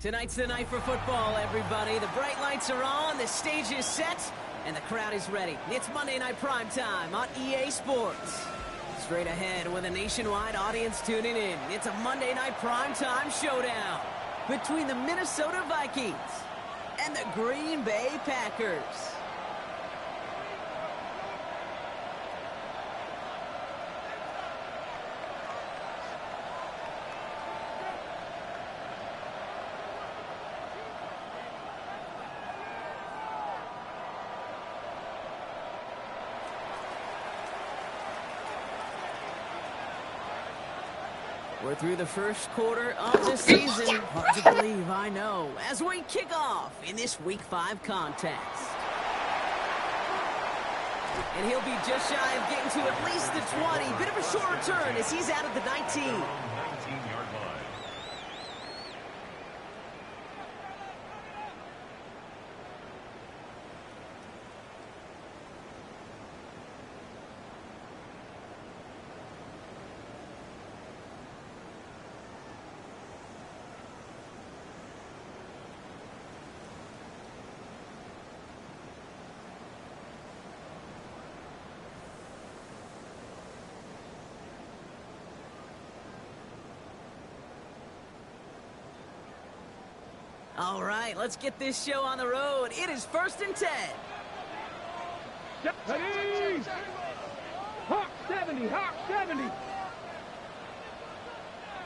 Tonight's the night for football, everybody. The bright lights are on, the stage is set, and the crowd is ready. It's Monday Night Primetime on EA Sports. Straight ahead with a nationwide audience tuning in, it's a Monday Night Primetime showdown between the Minnesota Vikings and the Green Bay Packers. We're through the first quarter of the season. Hard to believe, I know, as we kick off in this Week 5 contest. And he'll be just shy of getting to at least the 20. Bit of a short return as he's out at the 19. 19-yard line. All right, let's get this show on the road. It is 1st and 10. Ready! Hawk 70, Hawk 70.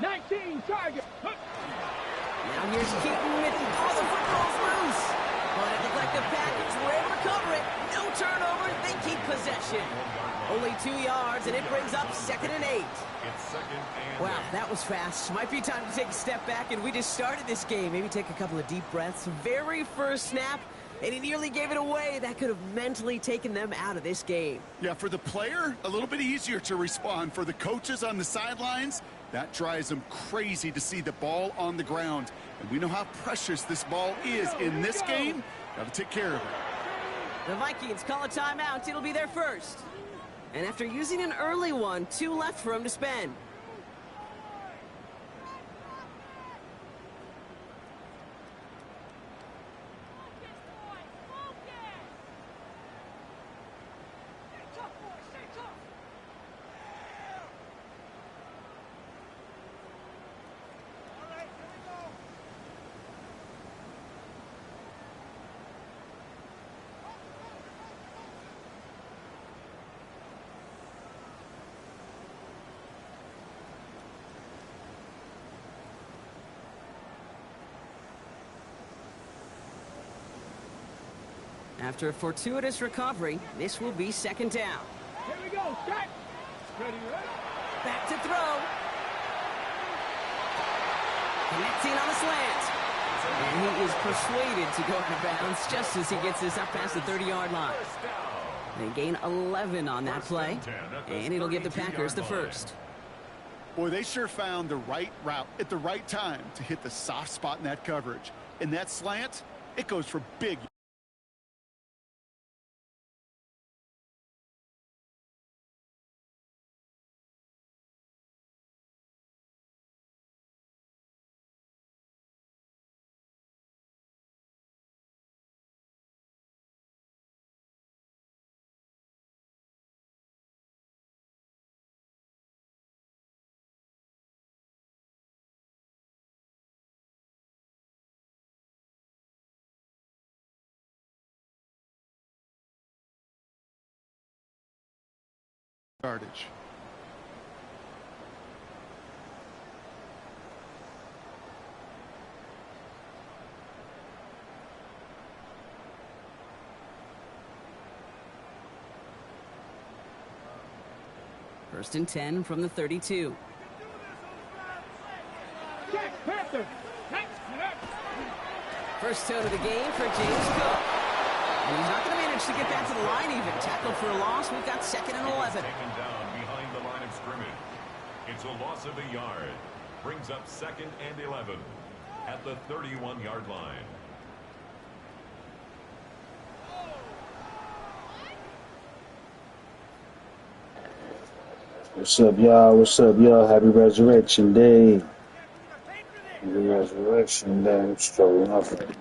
19, target. Now here's Keaton with all the footballs loose. But it looked like the Packers were able to cover it. No turnover, they keep possession. Only 2 yards, and it brings up 2nd and 8. It's 2nd and Wow, that was fast. Might be time to take a step back, and we just started this game. Maybe take a couple of deep breaths. Very first snap, and he nearly gave it away. That could have mentally taken them out of this game. Yeah, for the player, a little bit easier to respond. For the coaches on the sidelines, that drives them crazy to see the ball on the ground. And we know how precious this ball is in this game. Got to take care of it. The Vikings call a timeout. It'll be their first. And after using an early one, 2 left for him to spend. After a fortuitous recovery, this will be 2nd down. Here we go, start. Ready, ready. Back to throw. Connecting on the slant. And he is persuaded to go out of bounds just as he gets this up past the 30-yard line. They gain 11 on that play, and it'll give the Packers the first. Boy, they sure found the right route at the right time to hit the soft spot in that coverage. And that slant, it goes for big. yardage. First and 10 from the 32. Check, Panther. First toe to the game for James Cook. And he's not going to manage to get back to the line even. Tackled for a loss. We've got 2nd and 11. Taken down behind the line of scrimmage. It's a loss of a yard. Brings up 2nd and 11 at the 31-yard line. What's up, y'all? What's up, y'all? Happy Resurrection Day. Happy Resurrection Day. I'm strolling up right now.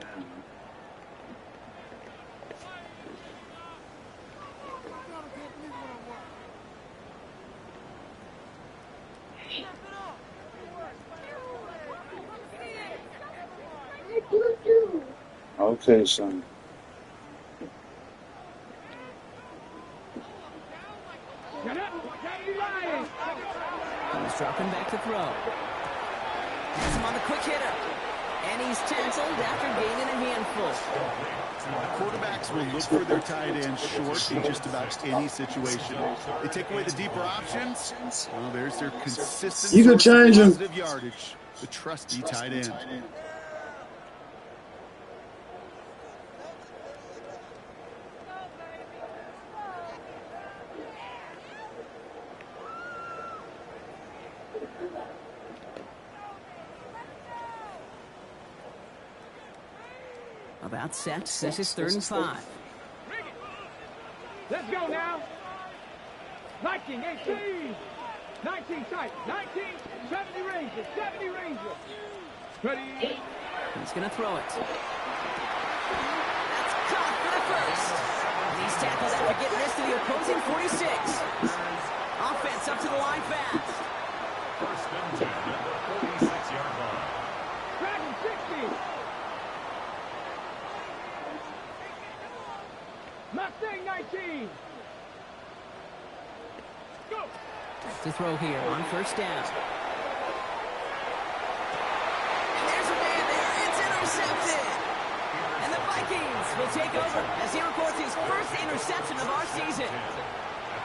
Okay, son. He's dropping back to throw. Has him on the quick hitter. And he's tackled after gaining a handful. Quarterbacks will look for their tight end short in just about any situation. They take away the deeper options. Well, there's their consistent You can source of change 'em. positive yardage. The trusty tight end. About set. This is 3rd and 5. Let's go now. 19, 18. 19 tight. 19, 70 Ranger. 70 Ranger. Ready. He's going to throw it. That's caught for the first. And he's tackled after getting this to the opposing 46. Offense up to the line fast. First and 10 at the 46-yard line. Dragon 60. Mustang 19. Go. To throw here on 1st down. And there's a man there. It's intercepted. And the Vikings will take over as he records his first interception of our season.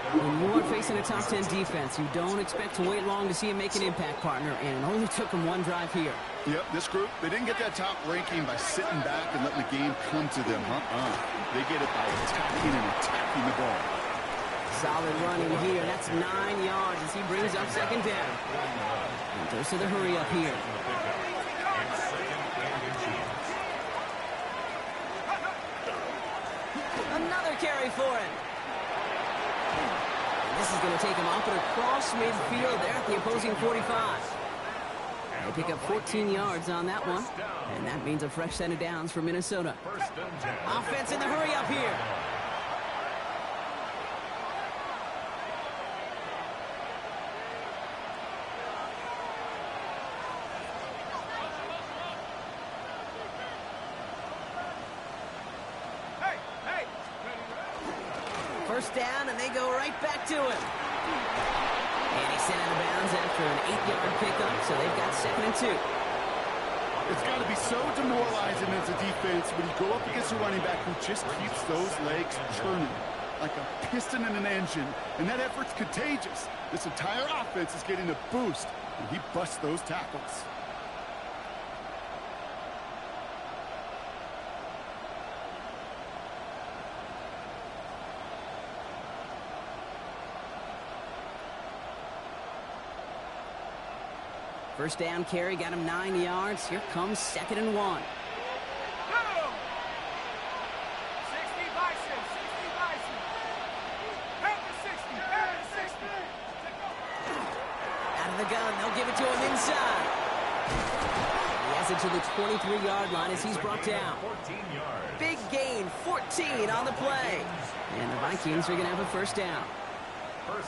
When you are facing a top 10 defense, you don't expect to wait long to see him make an impact, partner, and it only took him one drive here. Yep, this group, they didn't get that top ranking by sitting back and letting the game come to them. They get it by attacking the ball. Solid running here. That's 9 yards as he brings up 2nd down. And goes to the hurry up here. Another carry for him. And this is going to take him off and across midfield there at the opposing 45. They pick up 14 yards on that one. And that means a fresh set of downs for Minnesota. Offense in the hurry up here. First down, and they go right back to him. And he's sent out of bounds after an 8-yard pickup, so they've got 2nd and 2. It's got to be so demoralizing as a defense when you go up against a running back who just keeps those legs churning like a piston in an engine, and that effort's contagious. This entire offense is getting a boost, and he busts those tackles. First down carry got him 9 yards. Here comes 2nd and 1. Go. 60 Bison. 60 Bison. Head to 60. Head to 60. Out of the gun. They'll give it to him inside. He has it to the 23-yard line as he's brought down. 14 yards. Big gain, 14 on the play. And the Vikings are going to have a first down.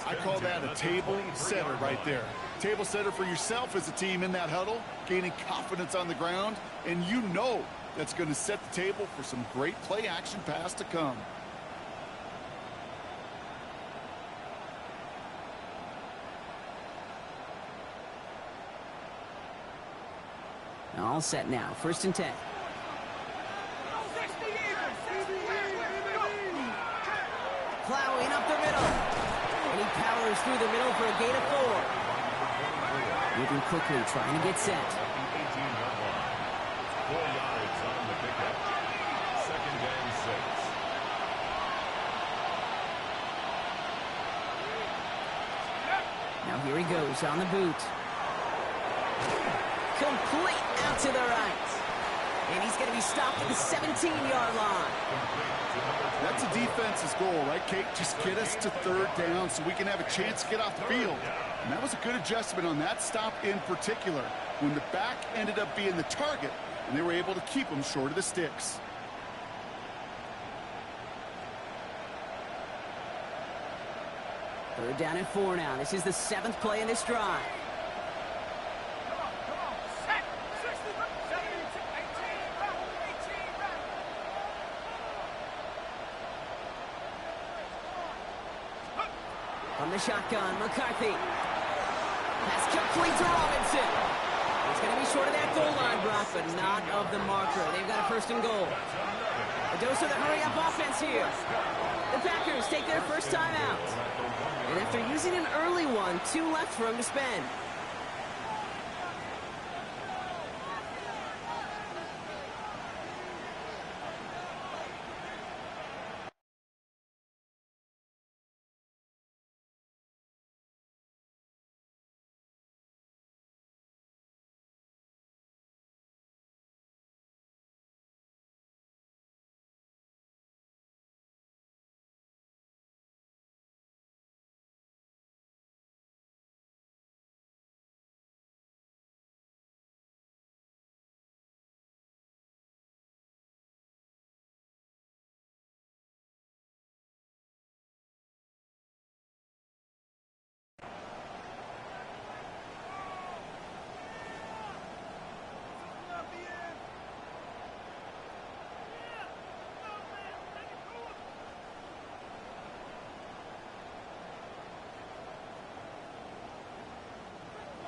I call that a table setter right there. Table setter for yourself as a team in that huddle, gaining confidence on the ground, and you know that's going to set the table for some great play action pass to come. All set now. 1st and 10. Plowing up the middle. And he powers through the middle for a gain of 4. Moving quickly, trying to get set. 18-yard line. 4 yards on the pickup. 2nd and 6. Now here he goes on the boot. Complete out to the right. And he's going to be stopped at the 17-yard line. That's a defense's goal, right, Kate? Just get us to 3rd down so we can have a chance to get off the field. And that was a good adjustment on that stop in particular, when the back ended up being the target, and they were able to keep him short of the sticks. Third down and 4 now. This is the 7th play in this drive. From the shotgun, McCarthy. Pass complete to Robinson. He's going to be short of that goal line, Brock, but not of the marker. They've got a 1st and goal. A dose of the hurry-up offense here. The Packers take their first time out. And after using an early one, 2 left for him to spend.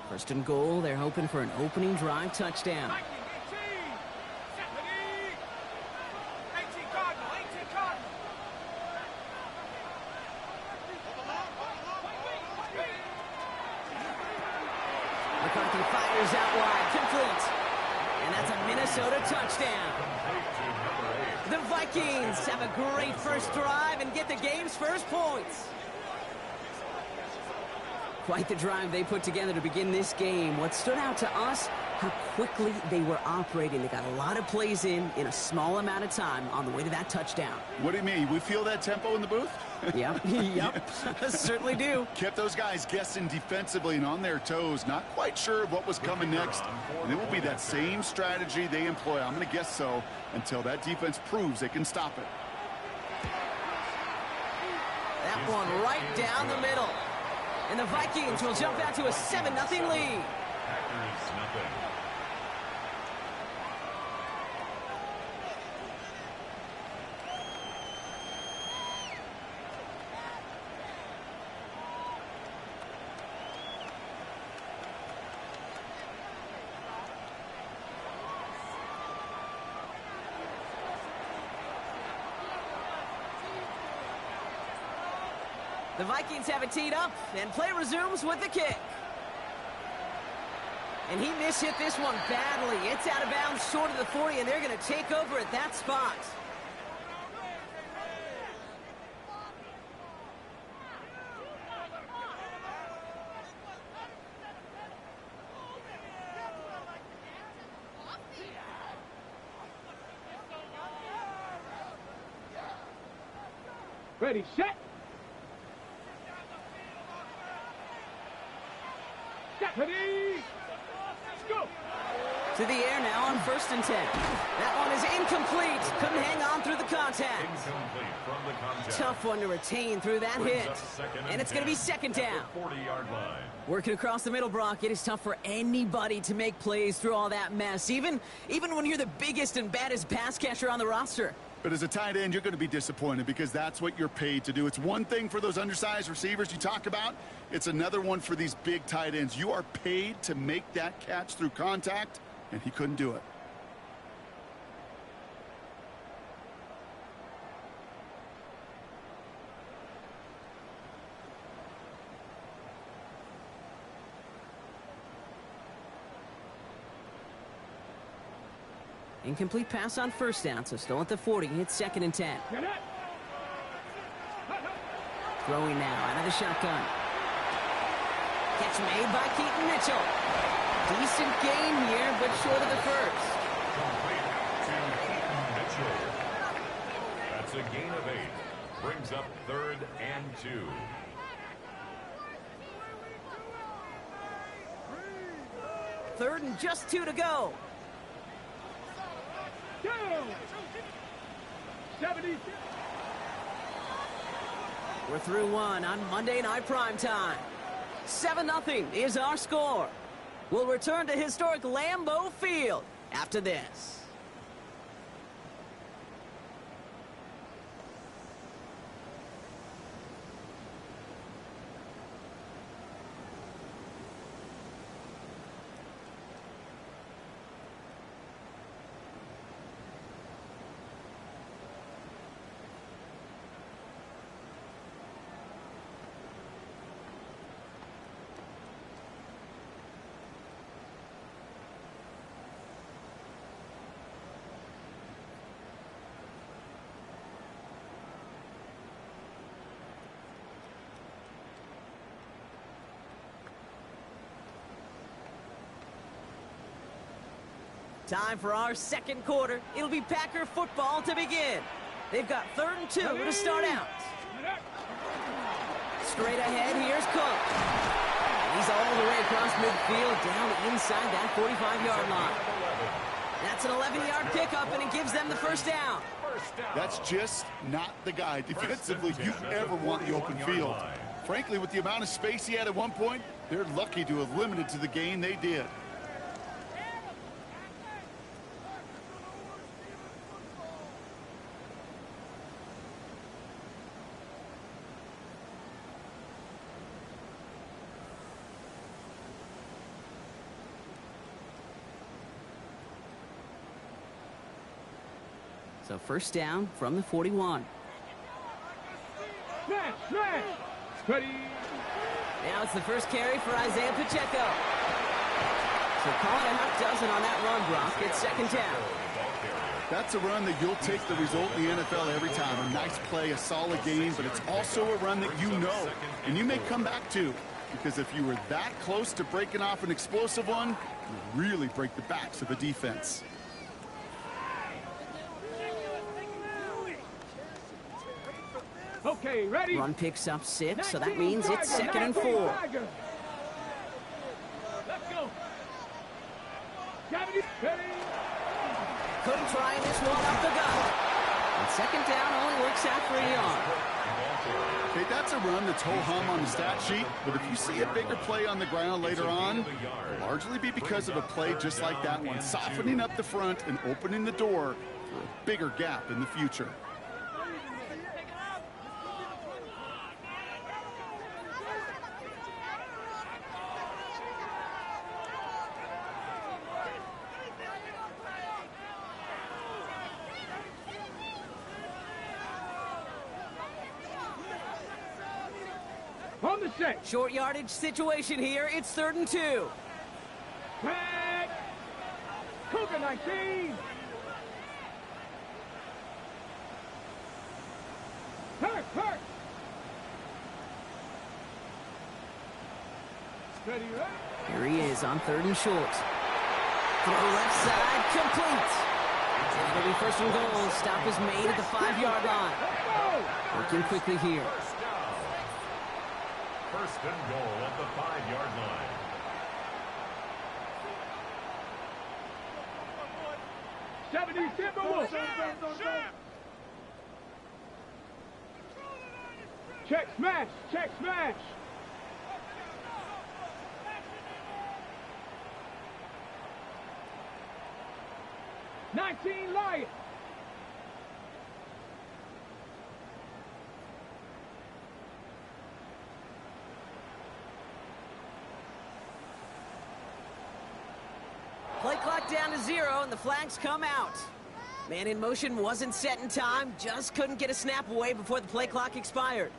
First and goal, they're hoping for an opening drive touchdown. McCarthy fires out wide, complete. And that's a Minnesota touchdown. The Vikings have a great first drive and get the game's first points. Quite the drive they put together to begin this game. What stood out to us, how quickly they were operating. They got a lot of plays in a small amount of time on the way to that touchdown. What do you mean? We feel that tempo in the booth? Yep, yep, certainly do. Kept those guys guessing defensively and on their toes, not quite sure what was coming next. And it will be that same strategy they employ, I'm going to guess so, until that defense proves they can stop it. That one right down the middle. And the Vikings will jump out to a 7-0 lead. Packers nothing. The Vikings have it teed up, and play resumes with the kick. And he mishit this one badly. It's out of bounds short of the 40, and they're going to take over at that spot. Ready, set. Ready. Let's go. To the air now on 1st and 10. That one is incomplete. Couldn't hang on through the contact. Incomplete from the contact. Tough one to retain through that hit. And it's going to be 2nd down. 40-yard line. Working across the middle, Brock, it is tough for anybody to make plays through all that mess, even when you're the biggest and baddest pass catcher on the roster. But as a tight end, you're going to be disappointed because that's what you're paid to do. It's one thing for those undersized receivers you talk about. It's another one for these big tight ends. You are paid to make that catch through contact, and he couldn't do it. Incomplete pass on first down, so still at the 40. It's 2nd and 10. Throwing now out of the shotgun. Catch made by Keaton Mitchell. Decent gain here, but short of the first. Complete to Keaton Mitchell. That's a gain of 8. Brings up 3rd and 2. Third and just 2 to go. 70. We're through one on Monday Night Primetime. 7-0 is our score. We'll return to historic Lambeau Field after this. Time for our second quarter. It'll be Packer football to begin. They've got 3rd and 2 to start out. Straight ahead, here's Cook. He's all the way across midfield, down inside that 45-yard line. That's an 11-yard pickup, and it gives them the first down. That's just not the guy defensively you ever want the open field. Frankly, with the amount of space he had at one point, they're lucky to have limited to the gain they did. So first down from the 41. Smash, smash. Steady. Now it's the first carry for Isaiah Pacheco. So call it a half dozen on that run, Brock. It's 2nd down. That's a run that you'll take the result in the NFL every time. A nice play, a solid game, but it's also a run that you know and you may come back to. Because if you were that close to breaking off an explosive one, you really break the backs of the defense. Okay, ready? Run picks up 6, so that means it's 2nd and 4. Let's go. 70. Ready. Couldn't try this one up the gut. And 2nd down only works out for a yard. Okay, that's a run that's ho-hum on the stat sheet, but if you see a bigger play on the ground later on, it'll largely be because of a play just like that one, softening up the front and opening the door for a bigger gap in the future. On the set. Short yardage situation here. It's 3rd and 2. Back. Cougar 19. Hurt. Steady, right? Here he is on 3rd and short. Throw left side, complete. And it'll be 1st and goal. Stop is made at the 5-yard line. Working quickly here. 1st and goal at the 5-yard line. Check smash. 19 Lion. Play clock down to 0, and the flags come out. Man in motion wasn't set in time, just couldn't get a snap away before the play clock expired.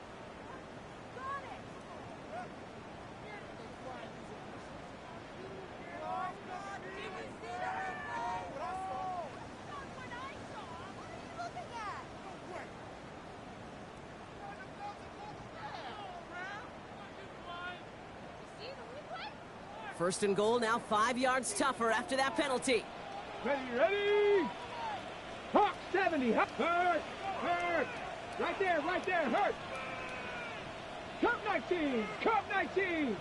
First and goal, now 5 yards tougher after that penalty. Ready! Hawk 70, hurt! Right there, hurt! Cup 19! Cup 19!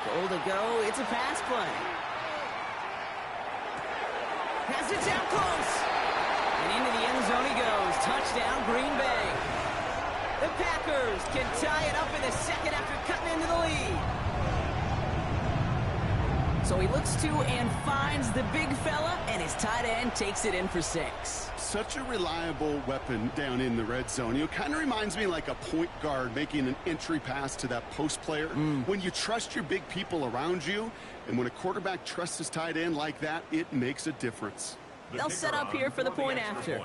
Goal to go, it's a pass play. Has it down close. And into the end zone he goes. Touchdown, Green Bay. The Packers can tie it up in the second after cutting into the lead. So he looks to and finds the big fella, and his tight end takes it in for 6. Such a reliable weapon down in the red zone. You know, kind of reminds me like a point guard making an entry pass to that post player. When you trust your big people around you, and when a quarterback trusts his tight end like that, it makes a difference. They'll set up here for the point after.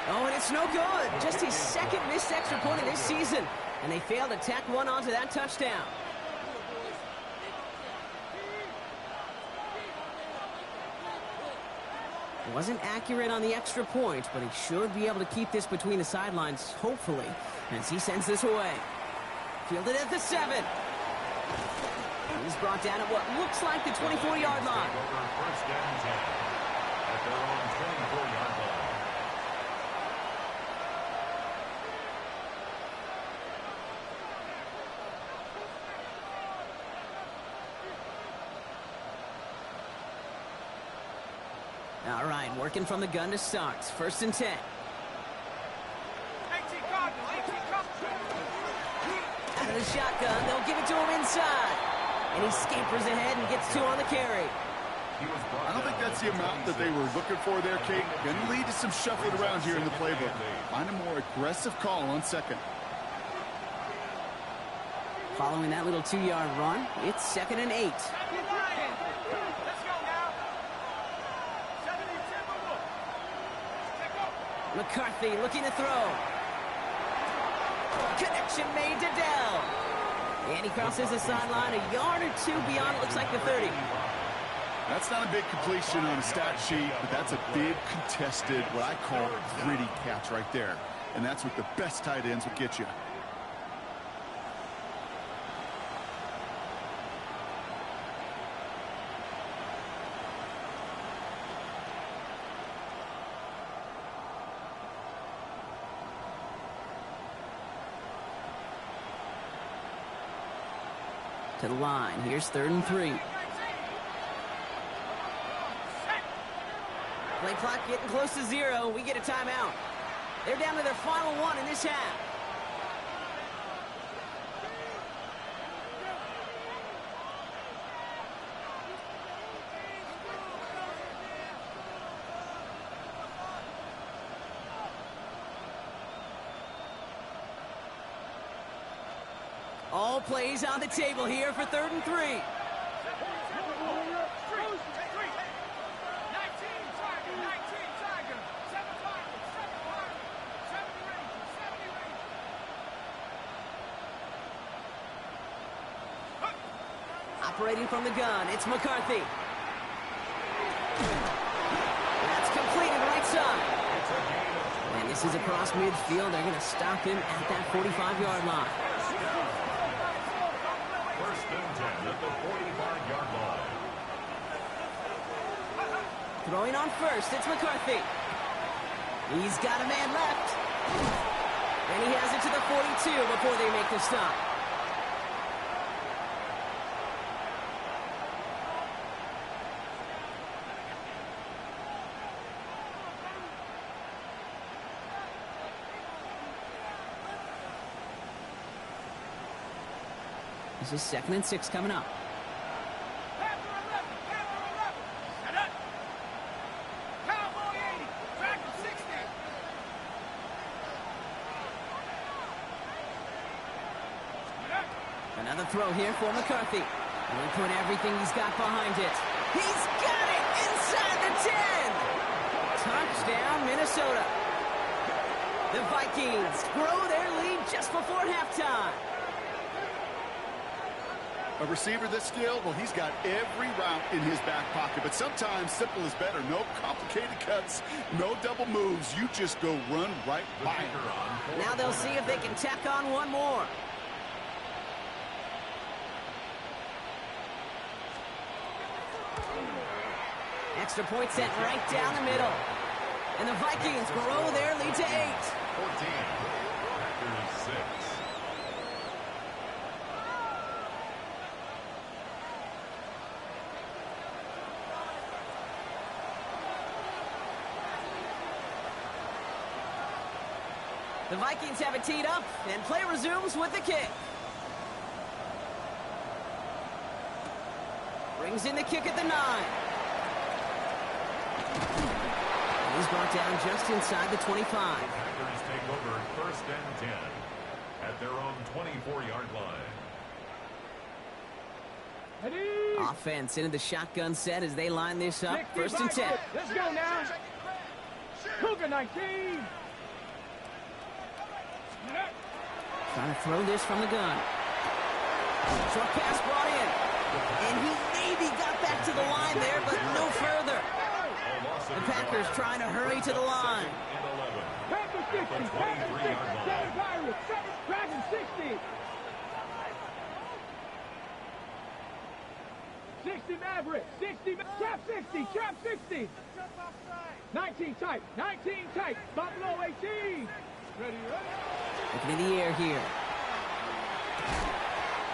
Oh, and it's no good. Just his second missed extra point of this season. And they failed to tack one onto that touchdown. Wasn't accurate on the extra point, but he should be able to keep this between the sidelines, hopefully, as he sends this away. Fielded at the 7. He's brought down at what looks like the 24-yard line. First down 10 at their own 24-yard line. All right, working from the gun to start. First and 10. Out of the shotgun, they'll give it to him inside. And he scampers ahead and gets 2 on the carry. I don't think that's the amount that they were looking for there, Kate. Going to lead to some shuffling around here in the playbook. Find a more aggressive call on second. Following that little 2-yard run, it's 2nd and 8. McCarthy looking to throw. Connection made to Dell. And he crosses the sideline a yard or 2 beyond, it looks like the 30. That's not a big completion on a stat sheet, but that's a big contested, what I call gritty catch right there. And that's what the best tight ends will get you. To the line. Here's 3rd and 3. Play clock getting close to 0. We get a timeout. They're down to their final 1 in this half. All plays on the table here for 3rd and 3. Operating from the gun, it's McCarthy. That's completed right side. And this is across midfield. They're going to stop him at that 45-yard line. First and 10 at the 45-yard line. Throwing on first, it's McCarthy. He's got a man left. And he has it to the 42 before they make the stop. This is 2nd and 6 coming up. Another throw here for McCarthy. And he put everything he's got behind it. He's got it inside the 10! Touchdown, Minnesota. The Vikings grow their lead just before halftime. A receiver this skilled, well, he's got every route in his back pocket, but sometimes simple is better. No complicated cuts, no double moves. You just go run right by him. Now they'll see if they can tack on one more. Extra point sent right down the middle. And the Vikings grow their lead to 8. 14. Packers 6. The Vikings have it teed up, and play resumes with the kick. Brings in the kick at the 9. He's brought down just inside the 25. Packers take over 1st and 10 at their own 24-yard line. Ready? Offense into the shotgun set as they line this up. 1st and 10. Let's go now. Cougar 19. Trying to throw this from the gun. Short pass brought in. And he maybe got back to the line there, but no further. The Packers trying to hurry to the line. Packers 60. Packers 60. 7 Pirates. 7 Dragons 60. 60 Mavericks. 60. Trap 60. Trap 60. 19 tight. 19 tight. Buffalo 18. Ready, ready. Looking in the air here.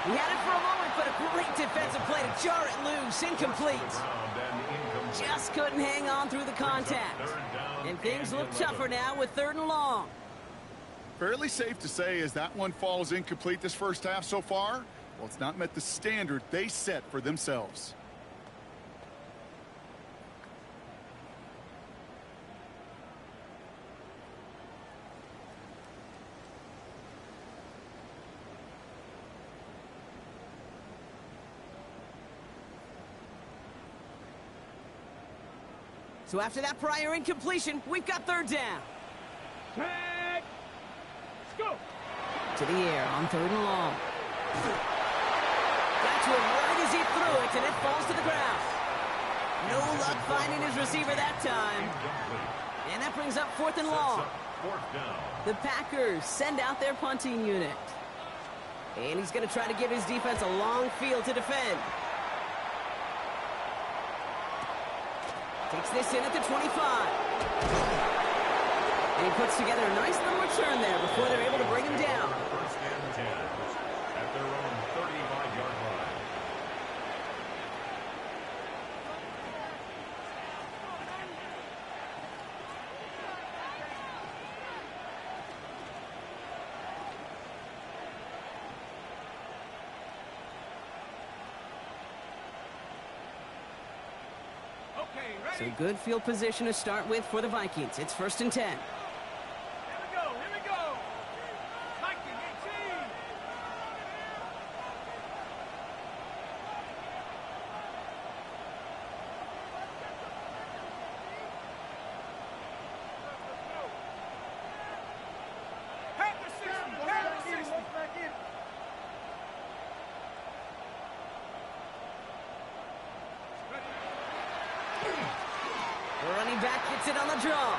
He had it for a moment, but a great defensive play to jar it loose. Incomplete. Just couldn't hang on through the contact. And things look tougher now with 3rd and long. Fairly safe to say as that one falls incomplete this first half so far, well, it's not met the standard they set for themselves. So after that prior incompletion, we've got 3rd down. Tag. Let's go. To the air on 3rd and long. Got to him right as he threw it, and it falls to the ground. No luck finding his receiver that time. And that brings up 4th and long. The Packers send out their punting unit. And he's going to try to give his defense a long field to defend. Takes this in at the 25. And he puts together a nice little return there before they're able to bring him down. 1st and 10 at their own 35-yard line. So good field position to start with for the Vikings. It's 1st and 10. Here we go. Here we go. Viking 18. Packers 60. Packers 60. The running back gets it on the draw.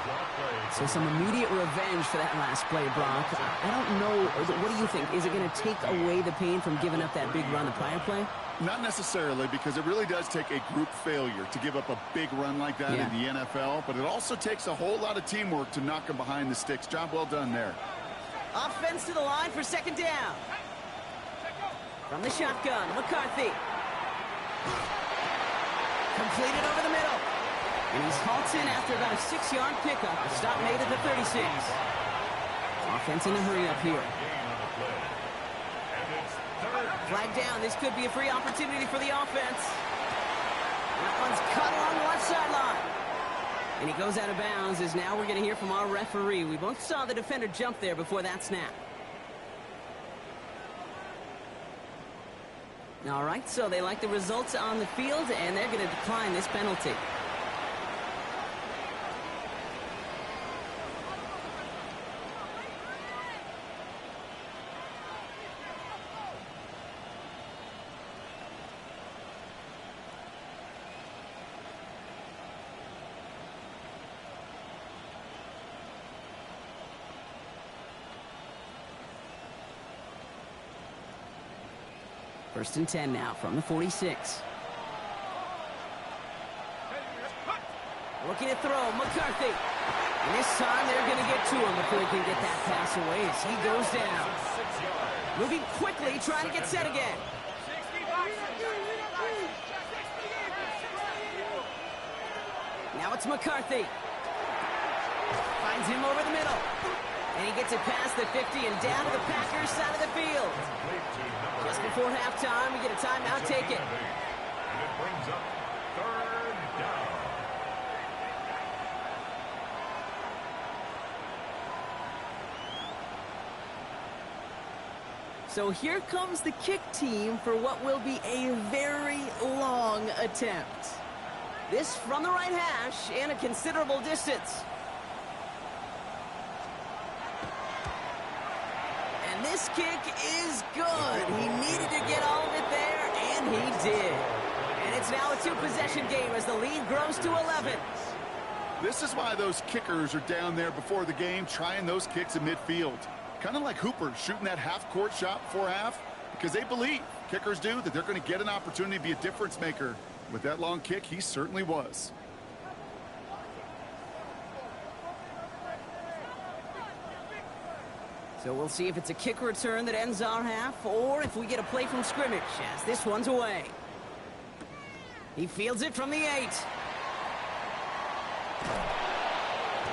So some immediate revenge for that last play, Brock. I don't know. What do you think? Is it going to take away the pain from giving up that big run the prior play? Not necessarily, because it really does take a group failure to give up a big run like that in the NFL, but it also takes a whole lot of teamwork to knock them behind the sticks. Job well done there. Offense to the line for 2nd down. From the shotgun, McCarthy. Completed over the middle. And he's halted after about a 6-yard pickup. A stop made at the 36. Offense in a hurry up here. Flag down. This could be a free opportunity for the offense. That one's cut along the left sideline. And he goes out of bounds as now we're going to hear from our referee. We both saw the defender jump there before that snap. All right, so they like the results on the field, and they're going to decline this penalty. First and 10 now from the 46. Looking to throw, McCarthy. And this time they're going to get to him before he can get that pass away as he goes down. Moving quickly, trying to get set again. Now it's McCarthy. Finds him over the middle. And he gets it past the 50 and down to the Packers side of the field. Just before halftime, we get a timeout, take it. And it brings up third down. So here comes the kick team for what will be a very long attempt. This from the right hash and a considerable distance. And this kick is good. He needed to get all of it there, and he did. And it's now a two-possession game as the lead grows to 11. This is why those kickers are down there before the game trying those kicks in midfield. Kind of like Hooper shooting that half-court shot before half, because they believe, kickers do, that they're going to get an opportunity to be a difference maker. With that long kick, he certainly was. So we'll see if it's a kick return that ends our half, or if we get a play from scrimmage, as this one's away. He fields it from the 8.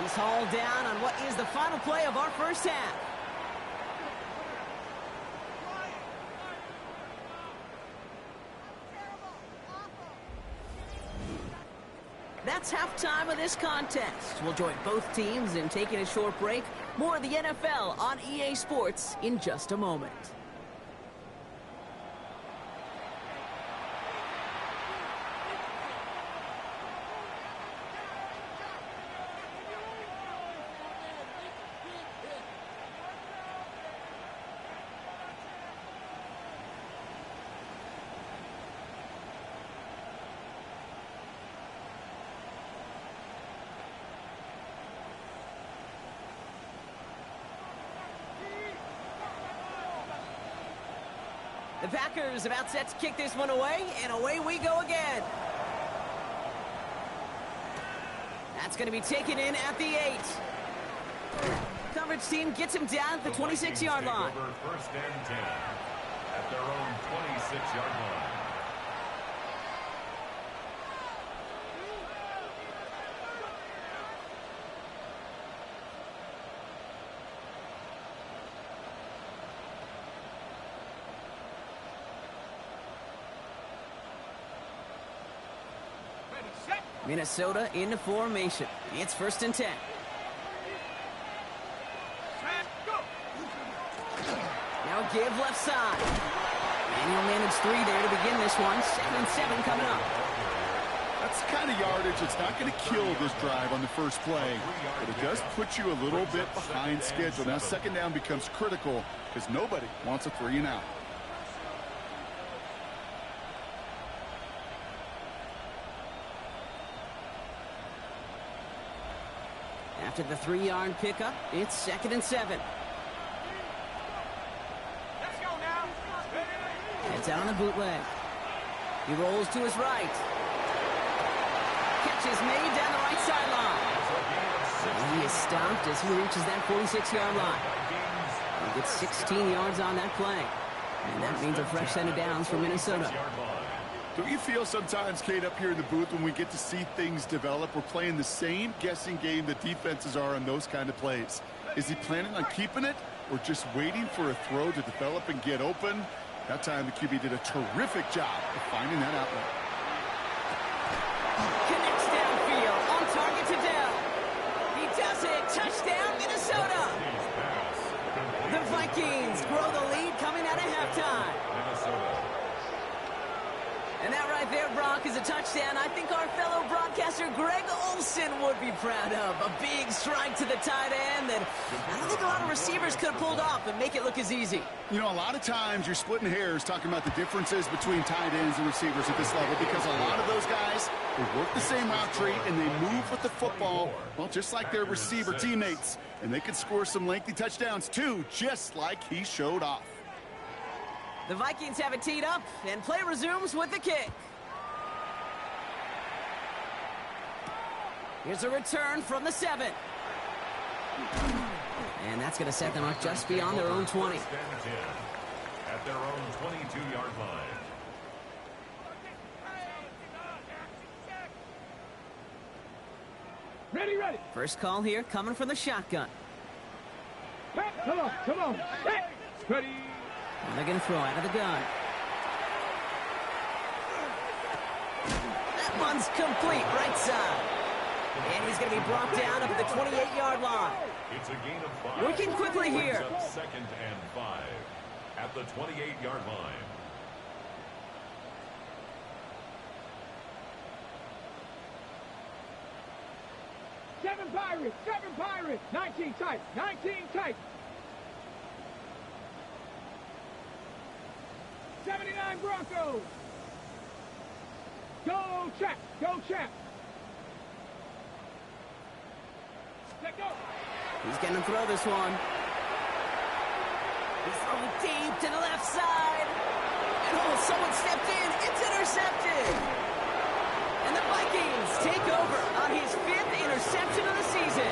He's hauled down on what is the final play of our first half. That's halftime of this contest. We'll join both teams in taking a short break. More of the NFL on EA Sports in just a moment. The Packers about set to kick this one away, and away we go again. That's going to be taken in at the 8. Coverage team gets him down at the 26-yard line. First and 10 at their own 26-yard line. Minnesota into formation. It's first and 10. Now give left side. And he'll manage 3 there to begin this one. 2nd and 7 coming up. That's the kind of yardage that's not going to kill this drive on the first play, but it does put you a little bit behind schedule. Now second down becomes critical because nobody wants a 3 and out. After the 3-yard pickup, it's 2nd and 7. Let's go now. Heads out on a bootleg. He rolls to his right. Catch is made down the right sideline. And he is stopped as he reaches that 46-yard line. He gets 16 yards on that play. And that means a fresh set of downs for Minnesota. Don't you feel sometimes, Kate, up here in the booth when we get to see things develop, we're playing the same guessing game that defenses are on those kind of plays? Is he planning on keeping it or just waiting for a throw to develop and get open? That time the QB did a terrific job of finding that outlet. Connects downfield, on target to Dell. He does it. Touchdown, Minnesota. The Vikings grow the lead coming out of halftime. And that right there, Brock, is a touchdown I think our fellow broadcaster Greg Olson would be proud of. A big strike to the tight end that I don't think a lot of receivers could have pulled off and make it look as easy. You know, a lot of times you're splitting hairs talking about the differences between tight ends and receivers at this level because a lot of those guys, they work the same route tree and they move with the football, well, just like their receiver teammates. And they can score some lengthy touchdowns, too, just like he showed off. The Vikings have it teed up, and play resumes with the kick. Here's a return from the 7. And that's going to set them up just beyond their own 20. At their own 22-yard line. Ready, ready. First call here coming from the shotgun. Hey, come on. Hey, ready. And they're going to throw out of the gun. That one's complete, right side. And he's going to be brought down up at the 28-yard line. It's a gain of 5. Working quickly here. Brings up 2nd and 5 at the 28-yard line. Seven Pirates. 19 tight. . 79 Broncos. Go Chaps. Let go. He's going to throw this one. He's throwing deep to the left side. And oh, someone stepped in. It's intercepted. And the Vikings take over on his 5th interception of the season.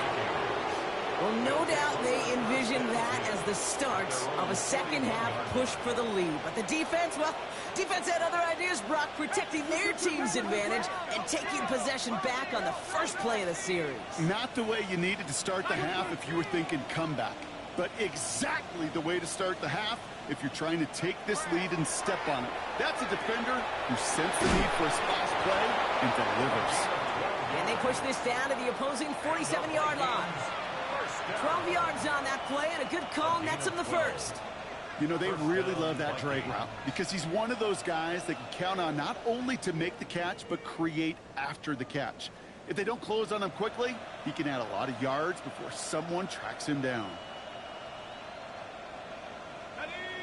Well, no doubt they envisioned that as the start of a second-half push for the lead. But the defense, well, defense had other ideas, Brock, protecting their team's advantage and taking possession back on the first play of the series. Not the way you needed to start the half if you were thinking comeback, but exactly the way to start the half if you're trying to take this lead and step on it. That's a defender who sensed the need for a splash play and delivers. And they push this down to the opposing 47-yard line. 12 yards on that play, and a good call nets him the first. You know, they really love that drag route because he's one of those guys that can count on not only to make the catch, but create after the catch. If they don't close on him quickly, he can add a lot of yards before someone tracks him down.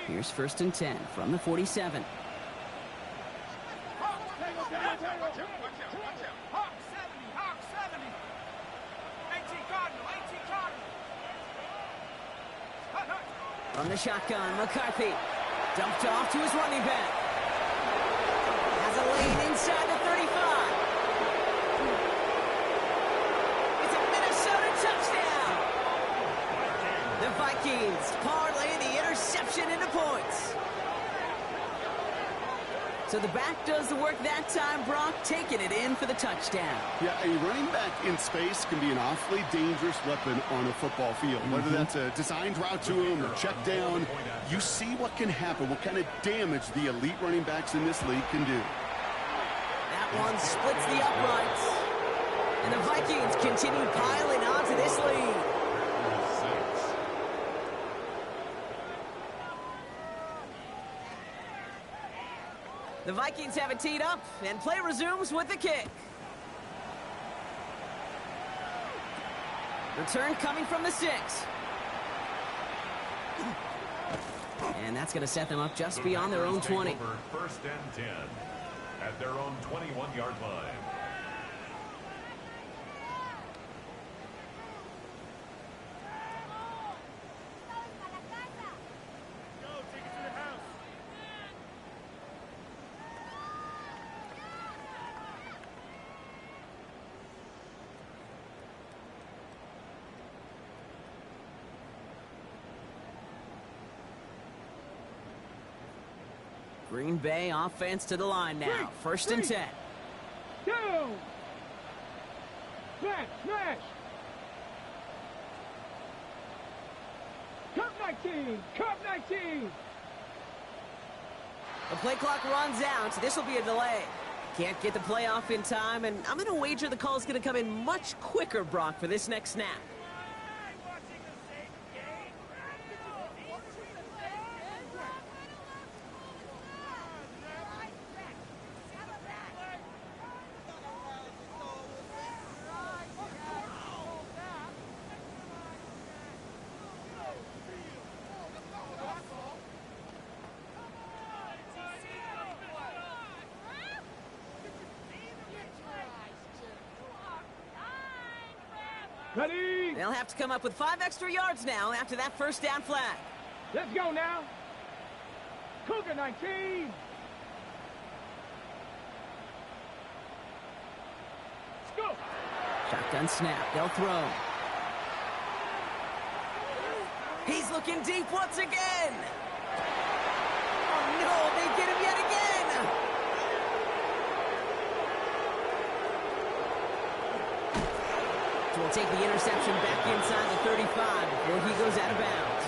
Here's 1st and 10 from the 47. From the shotgun, McCarthy dumped off to his running back. Has a lane inside the 35. It's a Minnesota touchdown. The Vikings parlay the interception into points. So the back does the work that time, Brock, taking it in for the touchdown. Yeah, a running back in space can be an awfully dangerous weapon on a football field. Whether that's a designed route to him or check down, you see what can happen, what kind of damage the elite running backs in this league can do. That one splits the uprights. And the Vikings continue piling onto this lead. The Vikings have it teed up, and play resumes with the kick. Return coming from the 6. And that's going to set them up just beyond their own 20. 1st and 10 at their own 21-yard line. Green Bay offense to the line now. 1st and 10. Down. Smash. Curve 19. The play clock runs out, so this will be a delay. Can't get the play off in time, and I'm going to wager the call is going to come in much quicker, Brock, for this next snap. Ready? They'll have to come up with 5 extra yards now after that first down flag. Let's go now. Cougar 19. Let's go. Shotgun snap. They'll throw. He's looking deep once again. Oh, no. They get him yet again. So we'll take the interception back inside the 35 before he goes out of bounds.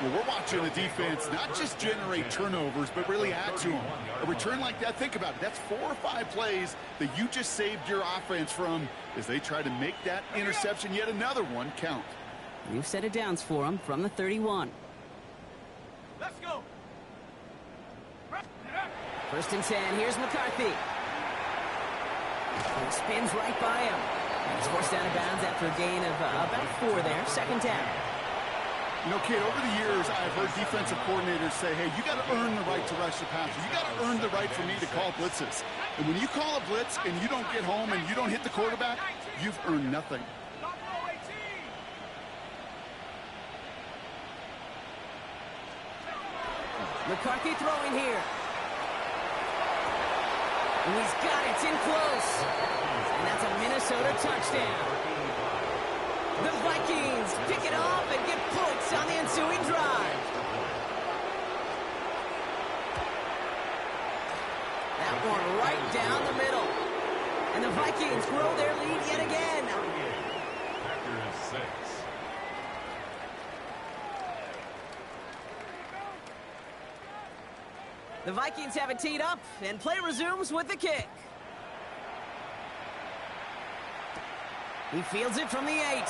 Well, we're watching the defense not just generate turnovers, but really add to them. A return like that, think about it. That's 4 or 5 plays that you just saved your offense from as they try to make that interception, yet another one, count. We've set it downs for him from the 31. Let's go. First and 10. Here's McCarthy. He spins right by him. And he's forced out of bounds after a gain of about 4 there. Second down. You know, kid, over the years, I've heard defensive coordinators say, hey, you got to earn the right to rush the passer. You got to earn the right for me to call blitzes. And when you call a blitz and you don't get home and you don't hit the quarterback, you've earned nothing. McCarthy throwing here. And he's got it. It's in close. And that's a Minnesota touchdown. The Vikings pick it off and get points on the ensuing drive. That one right down the middle. And the Vikings grow their lead yet again. Packers 6. The Vikings have it teed up, and play resumes with the kick. He fields it from the 8.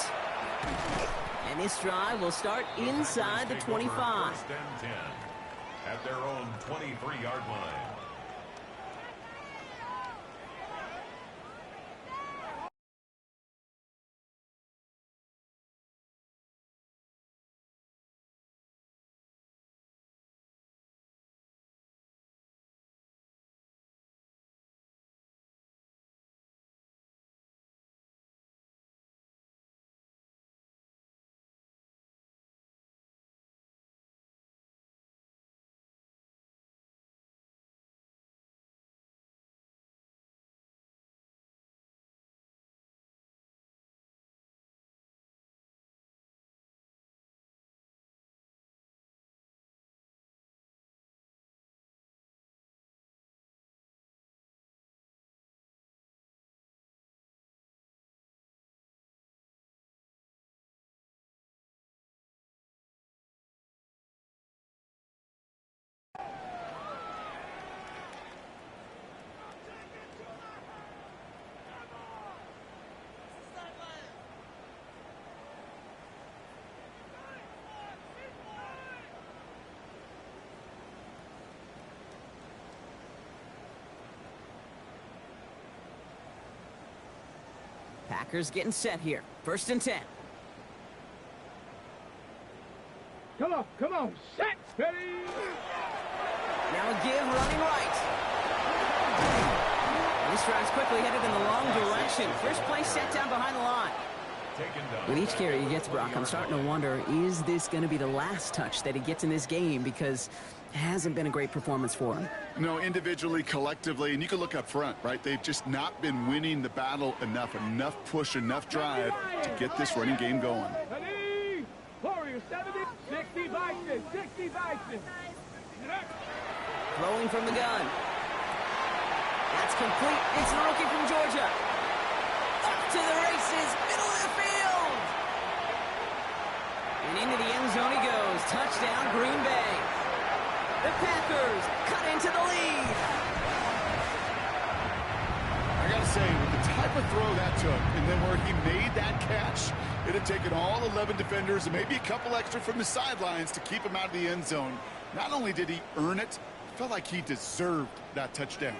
And this drive will start inside the 25. First and 10 at their own 23-yard line. Packers getting set here. First and 10. Come on, set, ready. Now a give running right. And this drive's quickly headed in the wrong direction. First play set down behind the line. With each carry he gets, Brock, I'm starting to wonder, is this going to be the last touch that he gets in this game? Because it hasn't been a great performance for him. No, individually, collectively, and you can look up front, right? They've just not been winning the battle enough push, enough drive to get this running game going. Ready. Warriors 70, 60 Vikings, 60 Vikings. Throwing from the gun. That's complete. It's the rookie from Georgia. Up to the races, middle of the field. And into the end zone he goes. Touchdown, Green Bay. The Packers cut into the lead. I got to say, with the type of throw that took, and then where he made that catch, it had taken all 11 defenders and maybe a couple extra from the sidelines to keep him out of the end zone. Not only did he earn it, it felt like he deserved that touchdown.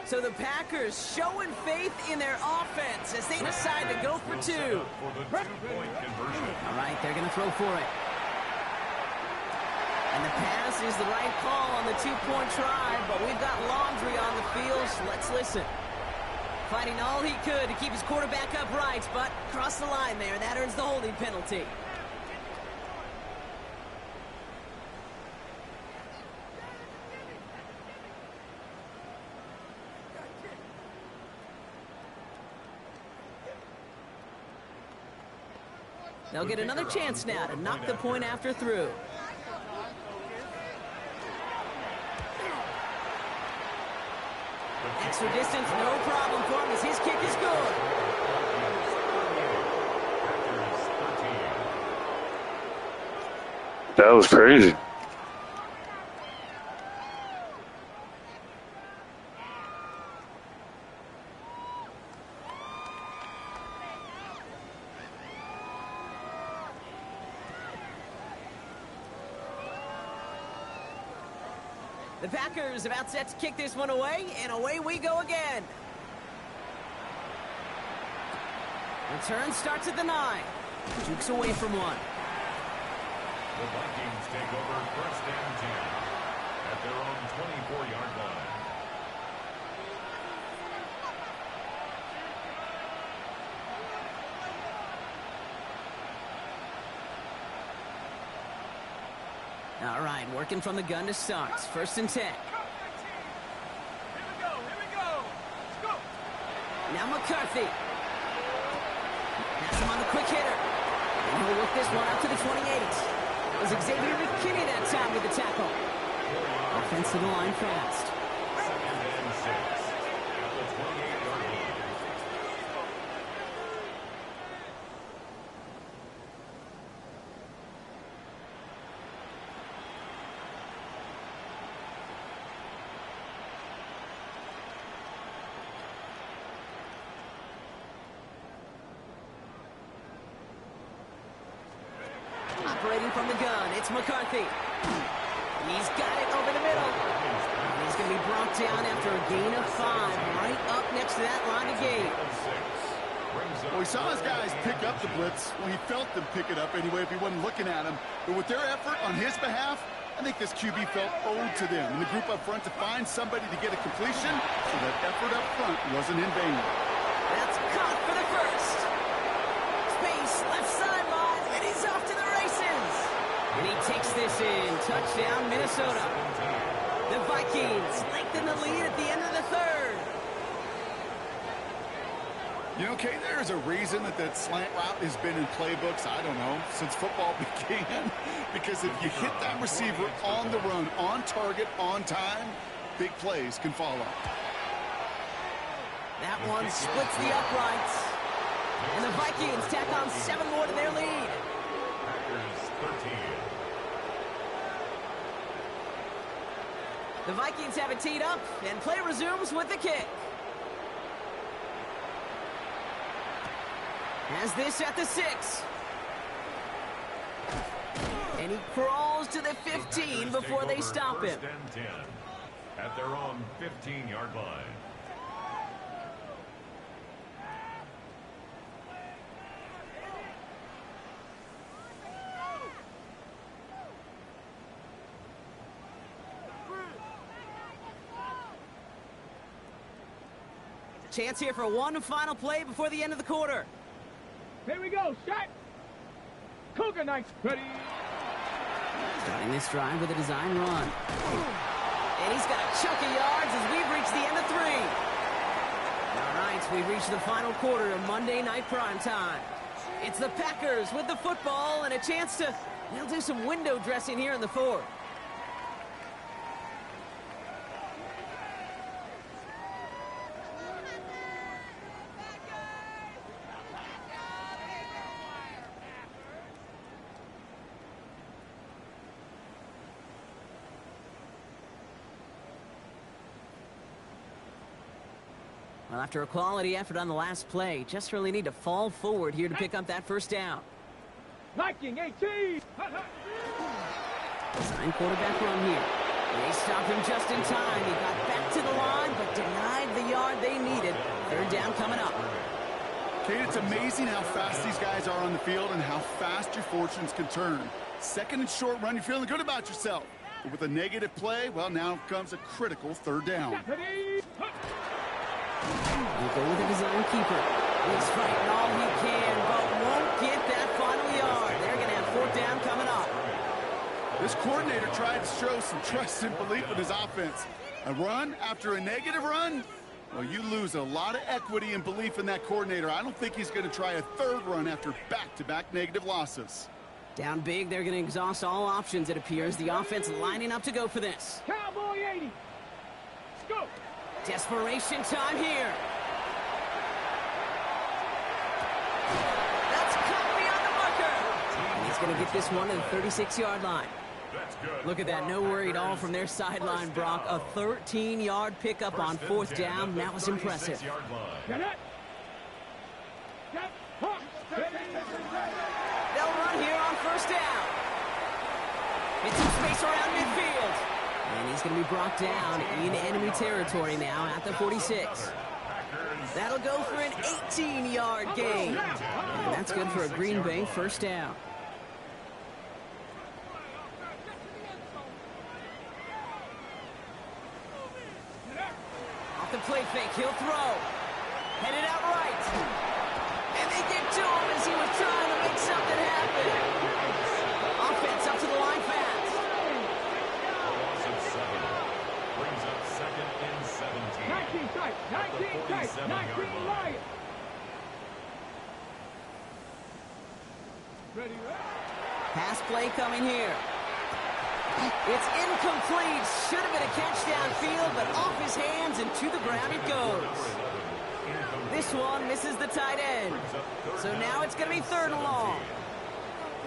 So the Packers showing faith in their offense as they decide to go for 2. For the 2-point conversion. All right, they're going to throw for it. And the pass is the right call on the 2-point try, but we've got laundry on the field, so let's listen. Fighting all he could to keep his quarterback upright, but crossed the line there. That earns the holding penalty. They'll get another chance now to knock the point after through. Extra distance, no problem for him as his kick is good. That was crazy. The Packers about set to kick this one away, and away we go again. Return starts at the 9. Jukes away from one. The Vikings take over first and 10 at their own 24-yard line. All right, working from the gun to start. First and 10. Here we go. Let's go. Now McCarthy. Pass him on the quick hitter. And he'll work this one out to the 28. That was Xavier McKinney that time with the tackle. Offense to the line fast. Second and 6 at the 28-yard line. Operating from the gun, it's McCarthy. He's got it over the middle. And he's going to be brought down after a gain of 5, right up next to that line of game. Well, he saw his guys pick up the blitz. Well, he felt them pick it up anyway if he wasn't looking at him. But with their effort on his behalf, I think this QB felt owed to them. And the group up front to find somebody to get a completion, so that effort up front wasn't in vain. That's caught for the first. Space, left sideline, and he's off to the races. And he takes this in. Touchdown, Minnesota. The Vikings lengthen the lead at the end of the third. You know, Kate, there's a reason that slant route has been in playbooks, I don't know, since football began. Because if you hit that receiver on the run, on target, on time, big plays can follow. That one splits the uprights. And the Vikings tack on 7 more to their lead. Packers 13. The Vikings have it teed up, and play resumes with the kick. Has this at the 6. And he crawls to the 15 before they stop him. First and 10 at their own 15-yard line. Chance here for one final play before the end of the quarter. Here we go. Shot. Cougar Knights ready. Starting this drive with a design run. And he's got a chunk of yards as we've reached the end of 3. All right, we've reached the final quarter of Monday Night Prime Time. It's the Packers with the football and a chance to, they'll do some window dressing here in the 4th. Well, after a quality effort on the last play, just really need to fall forward here to pick up that first down. Viking 18. Design quarterback run here. They stopped him just in time. He got back to the line, but denied the yard they needed. Third down coming up. Kate, it's amazing how fast these guys are on the field and how fast your fortunes can turn. Second and short run, you're feeling good about yourself. But with a negative play, well, now comes a critical third down. He'll go with a design keeper. He's fighting all he can, but won't get that final yard. They're going to have fourth down coming up. This coordinator tried to show some trust and belief in his offense. A run after a negative run? Well, you lose a lot of equity and belief in that coordinator. I don't think he's going to try a third run after back-to-back negative losses. Down big, they're going to exhaust all options, it appears. The offense lining up to go for this. Cowboy 80. Let's go. Desperation time here. That's caught beyond the marker. And he's going to get this one to the 36-yard line. Look at that, no worry at all from their sideline, Brock. A 13-yard pickup on fourth down. That was impressive. Get it. Get hook. They'll run here on first down. It's some space around midfield. And he's going to be brought down in enemy territory now at the 46. That'll go for an 18-yard gain. And that's good for a Green Bay first down. Off the play fake, he'll throw. Headed out right. And they get to him as he was trying to make something happen. Offense up to the line fast. A loss of 7. Brings up second and 17. 19 tight. 19 tight. 19 Lions. Ready, Pass play coming here. It's incomplete. Should have been a catch downfield, but off his hands and to the ground it goes. This one misses the tight end. So now it's going to be third and long.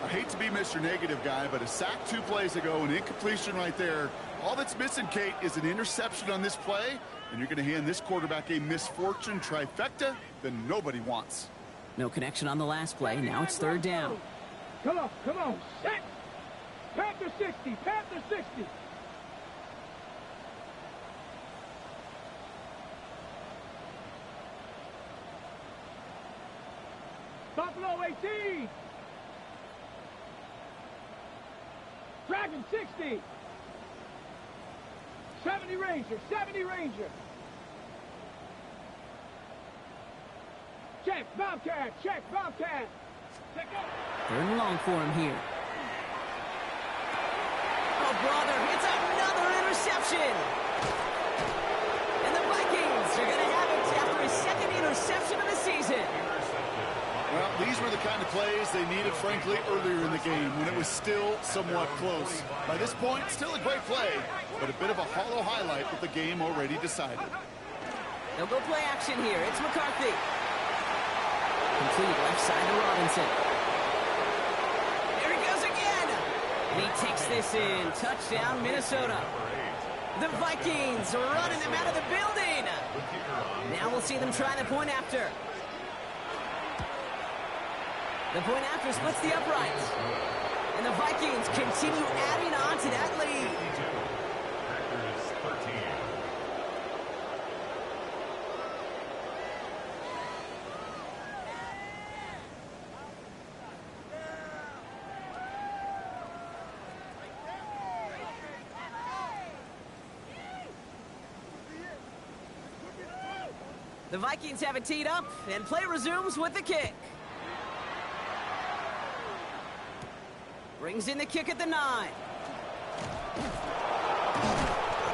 I hate to be Mr. Negative guy, but a sack 2 plays ago, an incompletion right there. All that's missing, Kate, is an interception on this play, and you're going to hand this quarterback a misfortune trifecta that nobody wants. No connection on the last play. Now it's third down. Come on, come on. Set. Panther 60, Panther 60. Buffalo 18. Dragon 60. 70 Ranger, 70 Ranger. Check, Bobcat, check, Bobcat. Check up. Third and long for him here. Oh, brother, it's another interception. And the Vikings are going to have it after his second interception of the season. Well, these were the kind of plays they needed, frankly, earlier in the game when it was still somewhat close. By this point, still a great play, but a bit of a hollow highlight with the game already decided. They'll go play action here. It's McCarthy. Complete left side to Robinson. There he goes again. And he takes this in. Touchdown, Minnesota. The Vikings are running them out of the building. Now we'll see them try the point after. The point after splits the uprights. And the Vikings continue adding on to that lead. Packers 13. The Vikings have it teed up, and play resumes with the kick. Brings in the kick at the 9.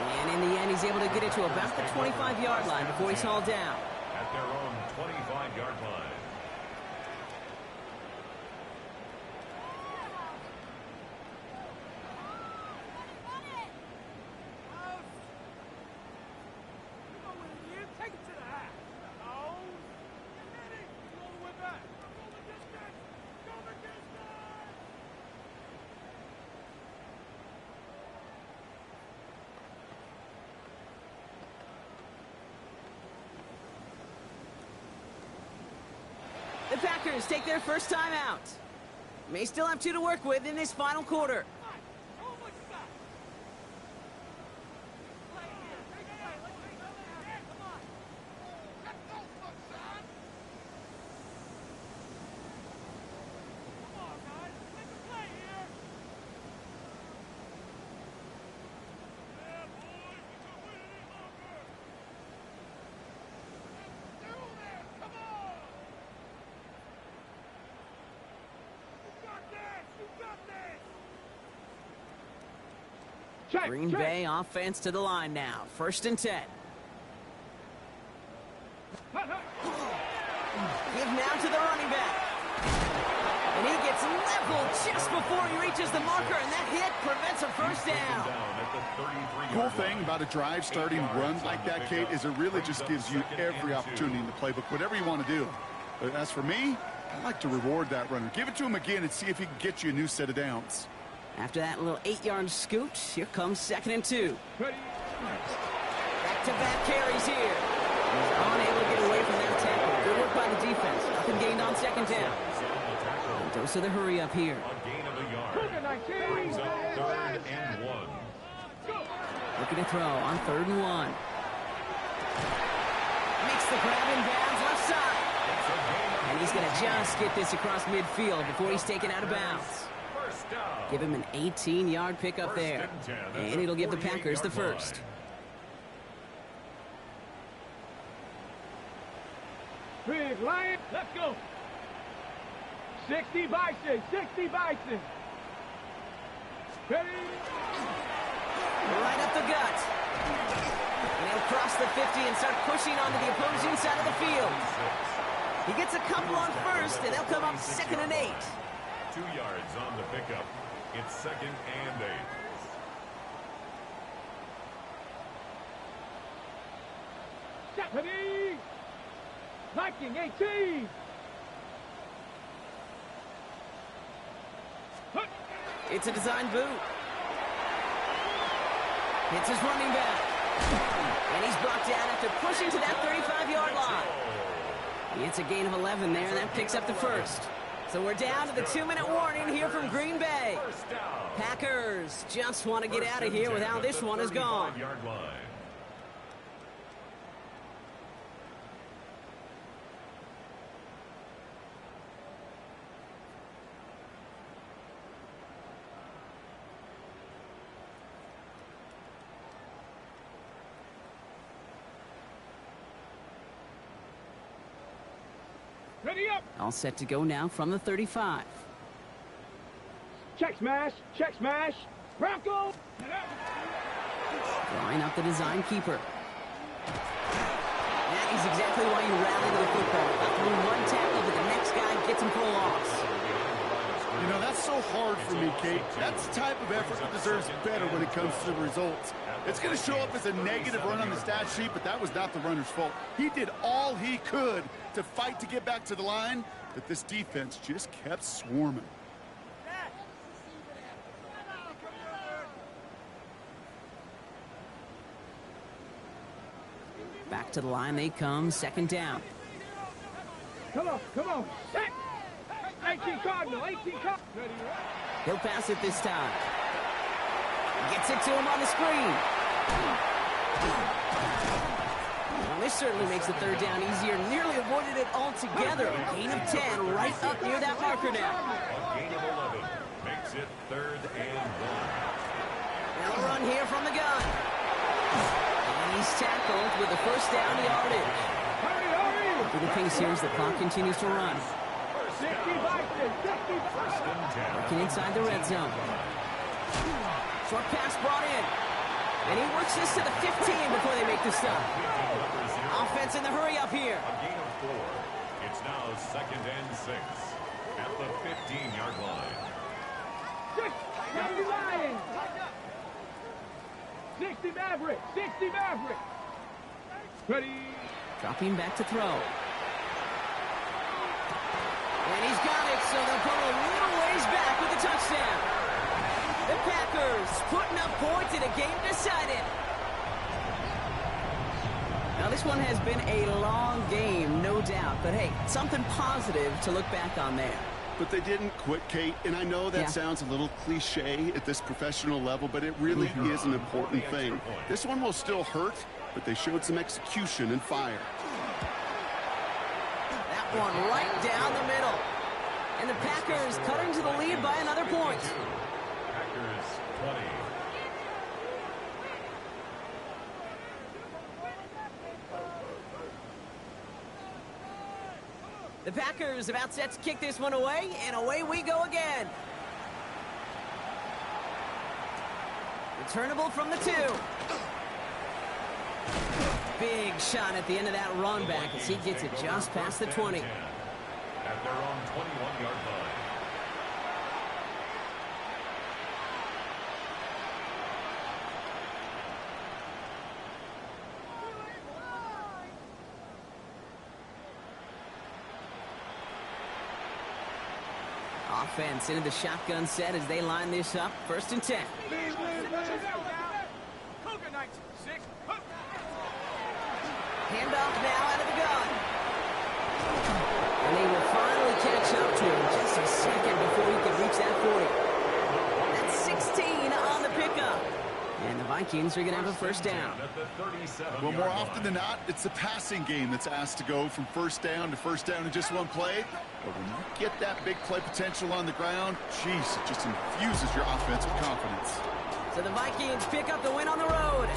And in the end, he's able to get it to about the 25-yard line before he's hauled down. At their own 25-yard line. The Packers take their first time out. May still have 2 to work with in this final quarter. Check, Green check. Bay offense to the line now. 1st and 10. Give now to the running back. And he gets leveled just before he reaches the marker, and that hit prevents a first down. Cool thing about a drive starting runs like that, Kate, is it really just gives you every opportunity in the playbook, whatever you want to do. But as for me, I like to reward that runner. Give it to him again and see if he can get you a new set of downs. After that little 8-yard scoot, here comes 2nd and 2. Back-to-back carries here. He's unable to get away from that tackle. Good work by the defense. Nothing gained on 2nd down. And dose of the hurry up here. A gain of a yard. Brings up 3rd and 1. Looking to throw on 3rd and 1. Makes the grab in bounds left side. And he's going to just get this across midfield before he's taken out of bounds. First down. Give him an 18-yard pickup there. And it'll give the Packers the first. Big Lion, let's go. 60 Bison, 60 Bison. Ready? Right up the gut. And he'll cross the 50 and start pushing onto the opposing side of the field. He gets a couple on 1st, and they'll come up 2nd and 8. 2 yards on the pickup. It's 2nd and 8. Stephanie. Viking 18. It's a design boot. Hits his running back. And he's brought down after pushing to that 35-yard line. It's a gain of 11 there, and that picks up the first. So we're down to the 2-minute warning here from Green Bay. Packers just want to get out of here with how this one has gone. Ready up. All set to go now from the 35. Check smash, check smash. Bronco. Drawing up the design keeper. That is exactly why you rally to the football. Through one tackle, but the next guy gets him for a loss. You know, that's so hard for me, Kate. That's the type of effort that deserves better when it comes to the results. It's going to show up as a negative run on the stat sheet, but that was not the runner's fault. He did all he could to fight to get back to the line, but this defense just kept swarming. Back to the line they come, 2nd down. Come on, come on. Set. 18 Cardinal, 18 Cardinal. Ready, He'll pass it this time. Gets it to him on the screen. Well, this certainly makes the 3rd down easier. Nearly avoided it altogether. A gain of 10 right up near that marker now. A gain of 11 makes it 3rd and 1. Now a run here from the gun. And he's tackled with the 1st down yardage. hurry, hurry. Through the pace here as the clock continues to run. 60 Bison, 60 Working inside the red zone. Short pass brought in. And he works this to the 15 before they make the stop. Offense in the hurry up here. A gain of 4. It's now 2nd and 6 at the 15-yard line. 60 Lions. 60 Maverick, 60 Maverick. Ready. Dropping back to throw. And he's got it, so they'll go a little ways back with a touchdown. The Packers putting up points in a game decided. Now, this one has been a long game, no doubt. But, hey, something positive to look back on there. But they didn't quit, Kate, and I know that sounds a little cliche at this professional level, but it really is an important thing. This one will still hurt, but they showed some execution and fire. That one right down the middle. And the Packers cut into the lead by another point. Packers 20. The Packers about set to kick this one away, and away we go again. The Returnable from the 2. Big shot at the end of that run back as he gets it just past the 20. At their own 21-yard line. Offense into the shotgun set as they line this up. 1st and 10. Handoff now out of the gun. And they will finally catch up to him just a second before he could reach that 40. That's 16 on the pickup. And the Vikings are going to have a 1st down. Well, more often than not, it's the passing game that's asked to go from 1st down to 1st down in just one play. But when you get that big play potential on the ground, geez, it just infuses your offense with confidence. So the Vikings pick up the win on the road.